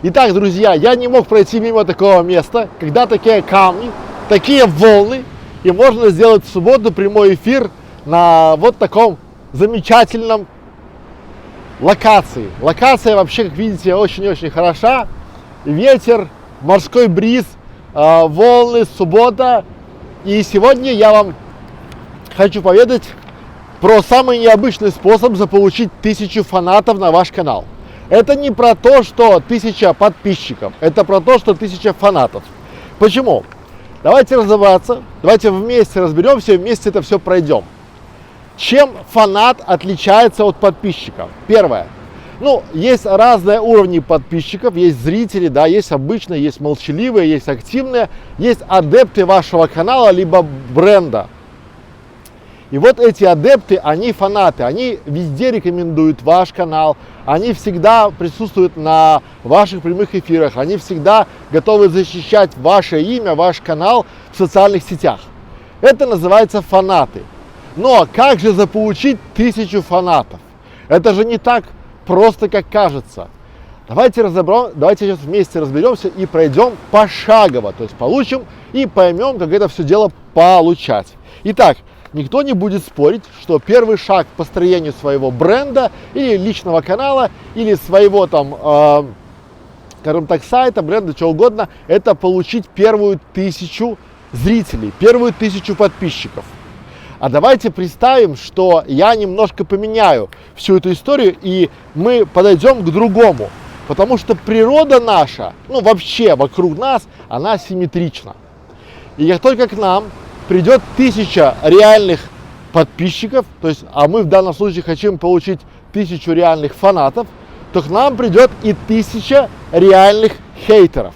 Итак, друзья, я не мог пройти мимо такого места, когда такие камни, такие волны, и можно сделать в субботу прямой эфир на вот таком замечательном локации. Локация вообще, как видите, очень-очень хороша. Ветер, морской бриз, волны, суббота. И сегодня я вам хочу поведать про самый необычный способ заполучить 1000 фанатов на ваш канал. Это не про то, что 1000 подписчиков, это про то, что 1000 фанатов. Почему? Давайте разобраться, давайте вместе разберемся, вместе это все пройдем. Чем фанат отличается от подписчика? Первое. Есть разные уровни подписчиков, есть зрители, да, есть обычные, есть молчаливые, есть активные, есть адепты вашего канала, либо бренда. И вот эти адепты, они фанаты, они везде рекомендуют ваш канал, они всегда присутствуют на ваших прямых эфирах, они всегда готовы защищать ваше имя, ваш канал в социальных сетях. Это называется фанаты. Но как же заполучить 1000 фанатов? Это же не так просто, как кажется. Давайте сейчас вместе разберемся и пройдем пошагово, то есть получим и поймем, как это все дело получать. Итак, никто не будет спорить, что первый шаг к построению своего бренда или личного канала, или своего там, скажем так, сайта, бренда, чего угодно, это получить первую 1000 зрителей, первую 1000 подписчиков. А давайте представим, что я немножко поменяю всю эту историю, и мы подойдем к другому. Потому что природа наша, вообще вокруг нас, она симметрична. И как только к нам придет 1000 реальных подписчиков, то есть, а мы в данном случае хотим получить 1000 реальных фанатов, то к нам придет и 1000 реальных хейтеров.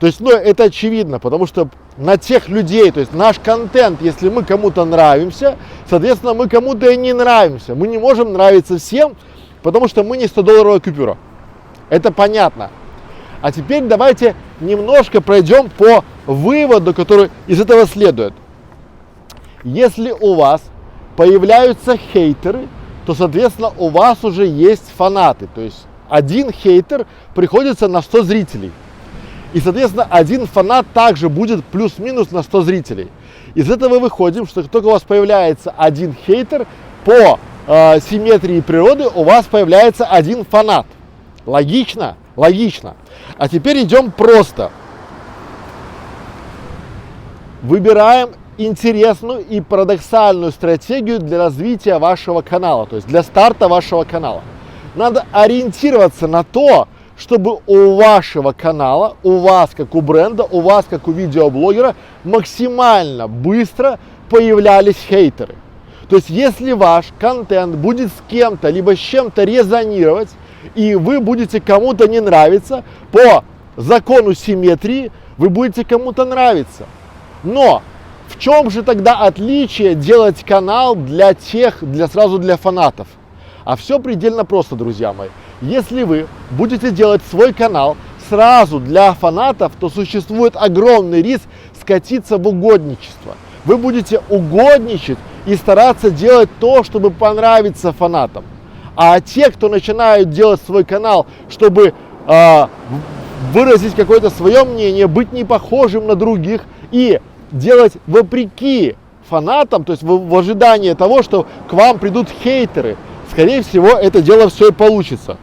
То есть, это очевидно, потому что на тех людей, то есть наш контент, если мы кому-то нравимся, соответственно, мы кому-то и не нравимся. Мы не можем нравиться всем, потому что мы не 100-долларовая купюра. Это понятно. А теперь давайте немножко пройдем по выводу, который из этого следует. Если у вас появляются хейтеры, то, соответственно, у вас уже есть фанаты. То есть один хейтер приходится на 100 зрителей. И, соответственно, один фанат также будет плюс-минус на 100 зрителей. Из этого выходим, что как только у вас появляется один хейтер, по симметрии природы у вас появляется один фанат. Логично? Логично. А теперь идем просто. Выбираем интересную и парадоксальную стратегию для развития вашего канала, то есть для старта вашего канала. Надо ориентироваться на то, чтобы у вашего канала, у вас как у бренда, у вас как у видеоблогера максимально быстро появлялись хейтеры. То есть если ваш контент будет с кем-то, либо с чем-то резонировать, и вы будете кому-то не нравиться, по закону симметрии вы будете кому-то нравиться. Но в чем же тогда отличие делать канал сразу для фанатов? А все предельно просто, друзья мои. Если вы будете делать свой канал сразу для фанатов, то существует огромный риск скатиться в угодничество. Вы будете угодничать и стараться делать то, чтобы понравиться фанатам. А те, кто начинают делать свой канал, чтобы выразить какое-то свое мнение, быть не похожим на других и делать вопреки фанатам, то есть в ожидании того, что к вам придут хейтеры, скорее всего, это дело все и получится.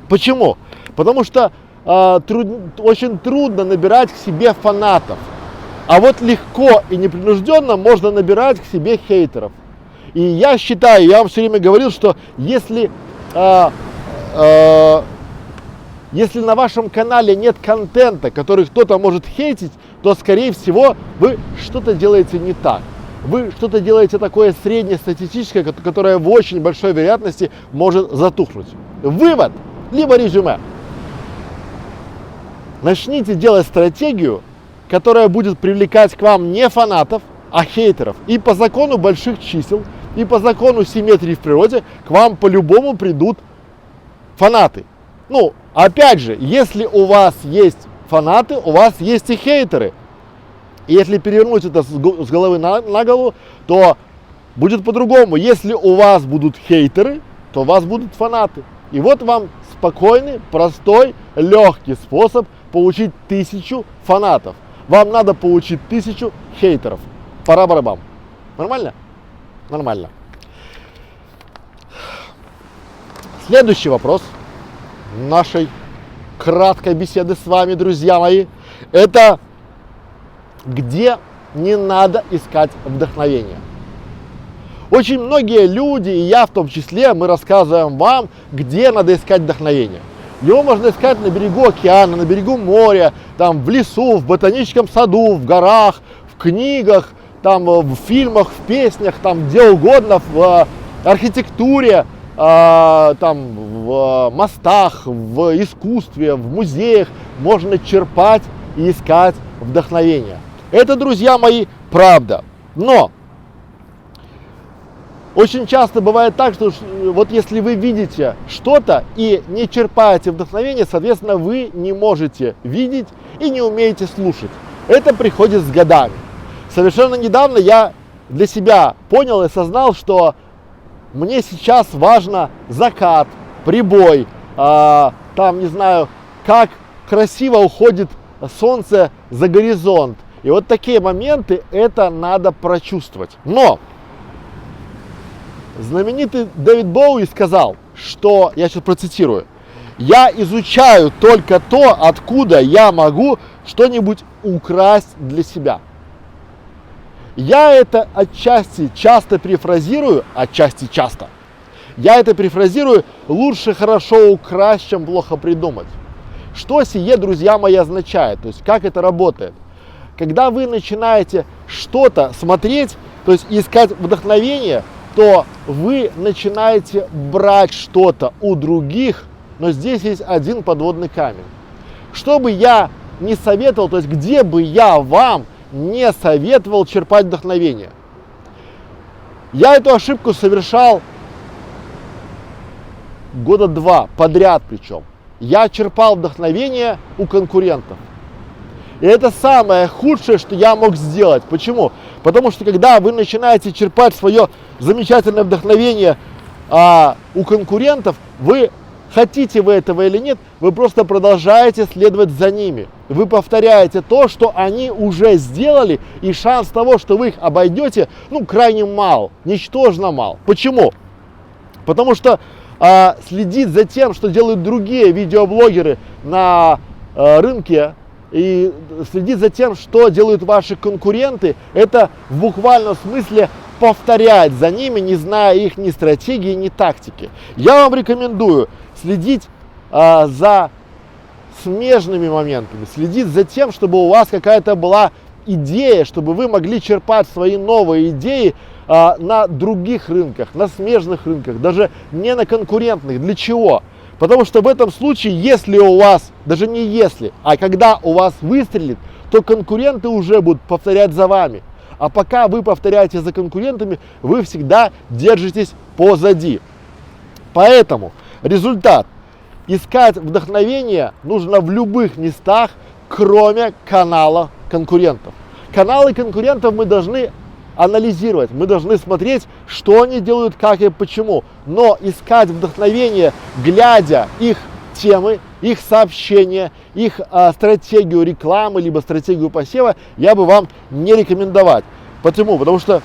Почему? Потому что очень трудно набирать к себе фанатов. А вот легко и непринужденно можно набирать к себе хейтеров. И я считаю, я вам все время говорил, что если на вашем канале нет контента, который кто-то может хейтить, то, скорее всего, вы что-то делаете не так. Вы что-то делаете такое среднестатистическое, которое в очень большой вероятности может затухнуть. Вывод, либо резюме. Начните делать стратегию, которая будет привлекать к вам не фанатов, а хейтеров. И по закону больших чисел, и по закону симметрии в природе к вам по-любому придут фанаты. Опять же, если у вас есть фанаты, у вас есть и хейтеры. И если перевернуть это с головы на голову, то будет по-другому. Если у вас будут хейтеры, то у вас будут фанаты. И вот вам спокойный, простой, легкий способ получить 1000 фанатов. Вам надо получить 1000 хейтеров. Пара-барабам. Нормально? Нормально. Следующий вопрос нашей краткой беседы с вами, друзья мои, это где не надо искать вдохновение. Очень многие люди, и я в том числе, мы рассказываем вам, где надо искать вдохновение. Его можно искать на берегу океана, на берегу моря, там, в лесу, в ботаническом саду, в горах, в книгах, там, в фильмах, в песнях, там, где угодно, в архитектуре, там, в мостах, в искусстве, в музеях можно черпать и искать вдохновение. Это, друзья мои, правда. Но очень часто бывает так, что вот если вы видите что-то и не черпаете вдохновение, соответственно, вы не можете видеть и не умеете слушать. Это приходит с годами. Совершенно недавно я для себя понял и осознал, что мне сейчас важно закат, прибой, там, не знаю, как красиво уходит солнце за горизонт. И вот такие моменты, это надо прочувствовать. Но знаменитый Дэвид Боуи сказал, что, я сейчас процитирую, я изучаю только то, откуда я могу что-нибудь украсть для себя. Я это отчасти часто перефразирую, отчасти часто. Я это перефразирую: лучше хорошо украсть, чем плохо придумать. Что сие, друзья мои, означает? То есть как это работает? Когда вы начинаете что-то смотреть, то есть искать вдохновение, то вы начинаете брать что-то у других, но здесь есть один подводный камень. Что бы я ни советовал, то есть где бы я вам не советовал черпать вдохновение. Я эту ошибку совершал года 2 подряд причем. Я черпал вдохновение у конкурентов. И это самое худшее, что я мог сделать. Почему? Потому что когда вы начинаете черпать свое замечательное вдохновение у конкурентов, вы, хотите вы этого или нет, вы просто продолжаете следовать за ними. Вы повторяете то, что они уже сделали, и шанс того, что вы их обойдете, крайне мал, ничтожно мал. Почему? Потому что следить за тем, что делают другие видеоблогеры на рынке, и следить за тем, что делают ваши конкуренты, это в буквальном смысле повторять за ними, не зная их ни стратегии, ни тактики. Я вам рекомендую следить за смежными моментами, следить за тем, чтобы у вас какая-то была идея, чтобы вы могли черпать свои новые идеи на других рынках, на смежных рынках, даже не на конкурентных. Для чего? Потому что в этом случае, если у вас, даже не если, а когда у вас выстрелит, то конкуренты уже будут повторять за вами. А пока вы повторяете за конкурентами, вы всегда держитесь позади. Поэтому результат. Искать вдохновение нужно в любых местах, кроме канала конкурентов. Каналы конкурентов мы должны анализировать, мы должны смотреть, что они делают, как и почему. Но искать вдохновение, глядя их темы, их сообщения, их стратегию рекламы, либо стратегию посева, я бы вам не рекомендовал. Почему? Потому что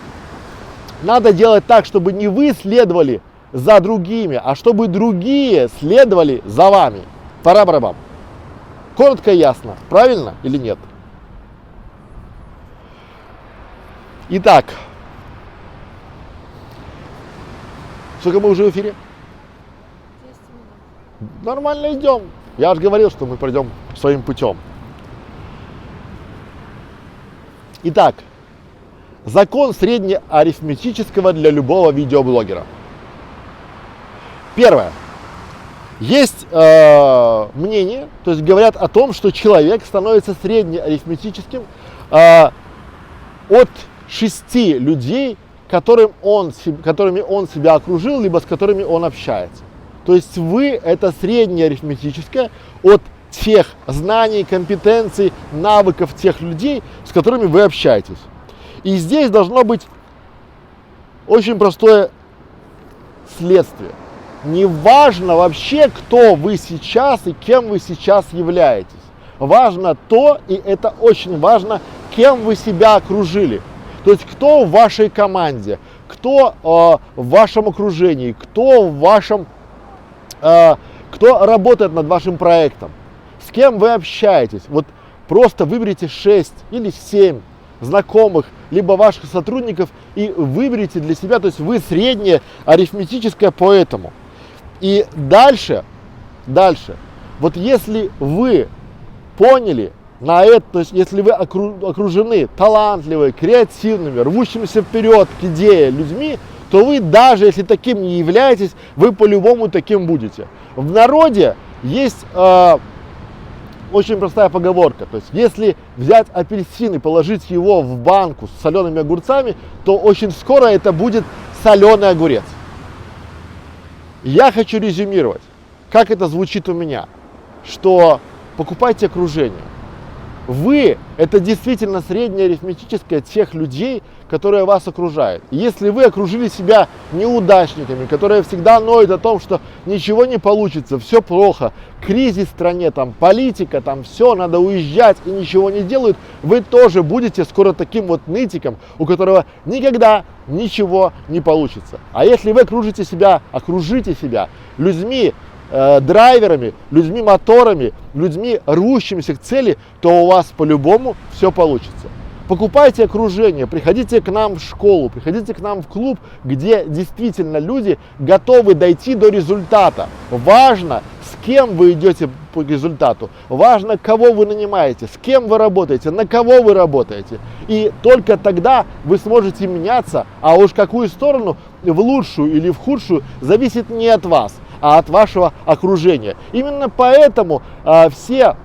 надо делать так, чтобы не вы следовали за другими, а чтобы другие следовали за вами. Пара-барабам. Коротко и ясно. Правильно или нет? Итак, сколько мы уже в эфире? 10 минут. Нормально идем. Я же говорил, что мы пройдем своим путем. Итак, закон среднеарифметического для любого видеоблогера. Первое. Есть мнение, то есть говорят о том, что человек становится среднеарифметическим от 6 людей, которыми он себя окружил, либо с которыми он общается. То есть вы это среднее арифметическое от тех знаний, компетенций, навыков тех людей, с которыми вы общаетесь. И здесь должно быть очень простое следствие. не важно вообще, кто вы сейчас и кем вы сейчас являетесь. Важно то, и это очень важно, кем вы себя окружили. То есть кто в вашей команде, кто в вашем окружении, кто работает над вашим проектом, с кем вы общаетесь. Вот просто выберите 6 или 7 знакомых, либо ваших сотрудников и выберите для себя, то есть вы среднее арифметическое по этому. И дальше, вот если вы поняли на это, то есть если вы окружены талантливыми, креативными, рвущимися вперед к идее людьми, то вы даже если таким не являетесь, вы по-любому таким будете. В народе есть очень простая поговорка, то есть если взять апельсин и положить его в банку с солеными огурцами, то очень скоро это будет соленый огурец. Я хочу резюмировать, как это звучит у меня, что покупайте окружение. Вы – это действительно среднее арифметическое тех людей, которые вас окружают. И если вы окружили себя неудачниками, которые всегда ноют о том, что ничего не получится, все плохо, кризис в стране, там, политика, там, все, надо уезжать и ничего не делают, вы тоже будете скоро таким вот нытиком, у которого никогда ничего не получится. А если вы окружите себя людьми, драйверами, людьми моторами, людьми рвущимися к цели, то у вас по-любому все получится. Покупайте окружение, приходите к нам в школу, приходите к нам в клуб, где действительно люди готовы дойти до результата. Важно, с кем вы идете по результату, важно, кого вы нанимаете, с кем вы работаете, на кого вы работаете. И только тогда вы сможете меняться, а уж какую сторону, в лучшую или в худшую, зависит не от вас, а от вашего окружения. Именно поэтому все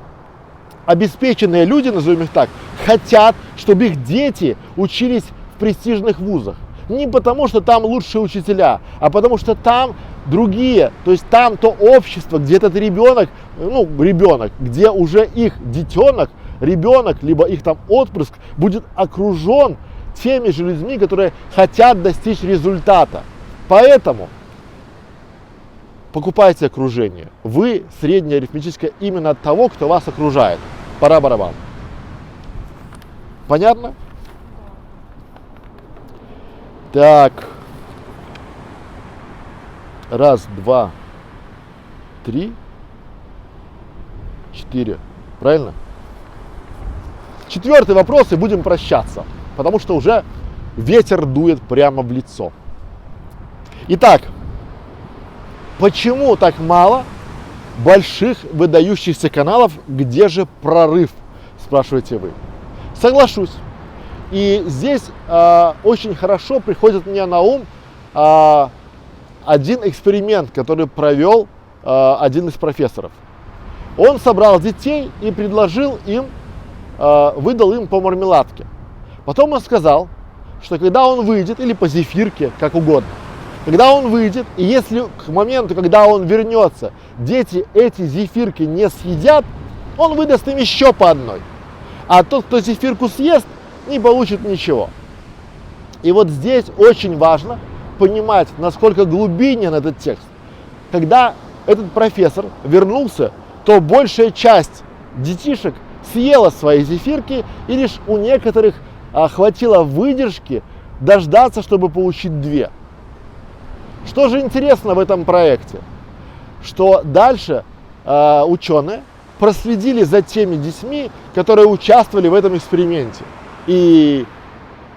обеспеченные люди, назовем их так, хотят, чтобы их дети учились в престижных вузах. Не потому, что там лучшие учителя, а потому, что там другие, то есть там то общество, где этот ребенок, где уже их детенок, ребенок, либо их там отпрыск будет окружен теми же людьми, которые хотят достичь результата. Поэтому покупайте окружение. Вы среднее арифметическое именно от того, кто вас окружает. Пора барабан. Понятно? Так. 1, 2, 3, 4. Правильно? 4-й вопрос, и будем прощаться. Потому что уже ветер дует прямо в лицо. Итак, почему так мало больших выдающихся каналов? Где же прорыв, спрашиваете вы? Соглашусь. И здесь очень хорошо приходит мне на ум один эксперимент, который провел один из профессоров. Он собрал детей и предложил им, выдал им по мармеладке. Потом он сказал, что когда он выйдет, или по зефирке, как угодно, когда он выйдет, и если к моменту, когда он вернется, дети эти зефирки не съедят, он выдаст им еще по одной. А тот, кто зефирку съест, не получит ничего. И вот здесь очень важно понимать, насколько глубинен этот текст. Когда этот профессор вернулся, то большая часть детишек съела свои зефирки, и лишь у некоторых хватило выдержки дождаться, чтобы получить 2. Что же интересно в этом проекте? Что дальше ученые проследили за теми детьми, которые участвовали в этом эксперименте. И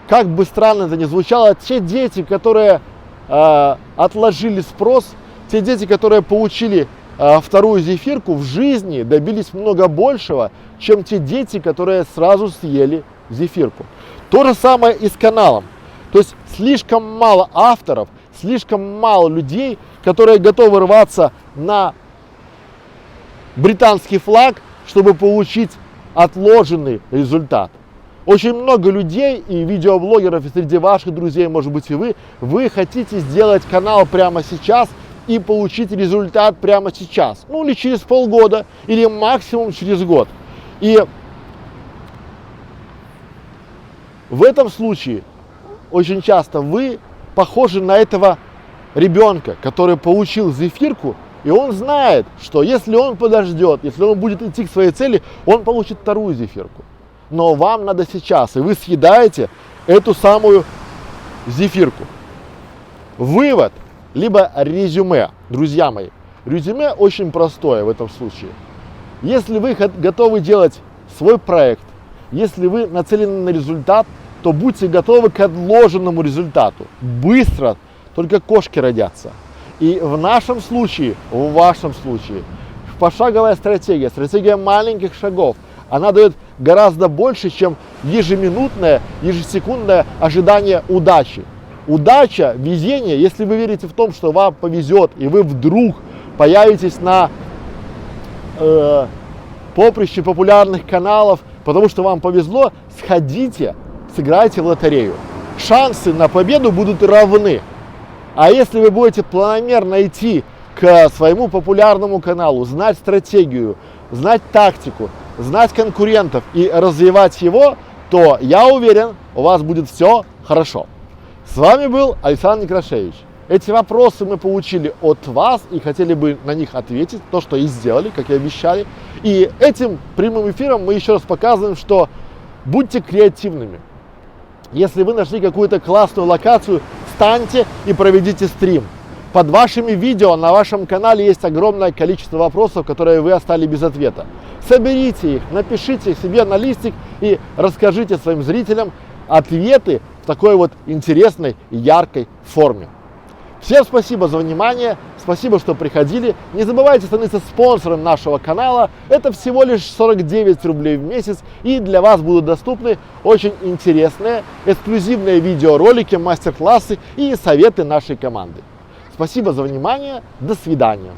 как бы странно это ни звучало, те дети, которые отложили спрос, те дети, которые получили вторую зефирку, в жизни добились много большего, чем те дети, которые сразу съели зефирку. То же самое и с каналом. То есть слишком мало авторов, слишком мало людей, которые готовы рваться на британский флаг, чтобы получить отложенный результат. Очень много людей и видеоблогеров, и среди ваших друзей, может быть, и вы хотите сделать канал прямо сейчас и получить результат прямо сейчас. Ну, или через полгода, или максимум через год. И в этом случае очень часто вы похожи на этого ребенка, который получил зефирку, и он знает, что если он подождет, если он будет идти к своей цели, он получит вторую зефирку. Но вам надо сейчас, и вы съедаете эту самую зефирку. Вывод, либо резюме, друзья мои. Резюме очень простое в этом случае. Если вы готовы делать свой проект, если вы нацелены на результат, то будьте готовы к отложенному результату. Быстро, только кошки родятся. И в нашем случае, в вашем случае, пошаговая стратегия, стратегия маленьких шагов, она дает гораздо больше, чем ежеминутное, ежесекундное ожидание удачи. Удача, везение, если вы верите в том, что вам повезет, и вы вдруг появитесь на поприще популярных каналов, потому что вам повезло, сходите, сыграйте в лотерею. Шансы на победу будут равны. А если вы будете планомерно идти к своему популярному каналу, знать стратегию, знать тактику, знать конкурентов и развивать его, то я уверен, у вас будет все хорошо. С вами был Александр Некрашевич. Эти вопросы мы получили от вас и хотели бы на них ответить, то, что и сделали, как и обещали. И этим прямым эфиром мы еще раз показываем, что будьте креативными. Если вы нашли какую-то классную локацию, встаньте и проведите стрим. Под вашими видео на вашем канале есть огромное количество вопросов, которые вы оставили без ответа. Соберите их, напишите их себе на листик и расскажите своим зрителям ответы в такой вот интересной и яркой форме. Всем спасибо за внимание, спасибо, что приходили. Не забывайте становиться спонсором нашего канала. Это всего лишь 49 рублей в месяц. И для вас будут доступны очень интересные, эксклюзивные видеоролики, мастер-классы и советы нашей команды. Спасибо за внимание. До свидания.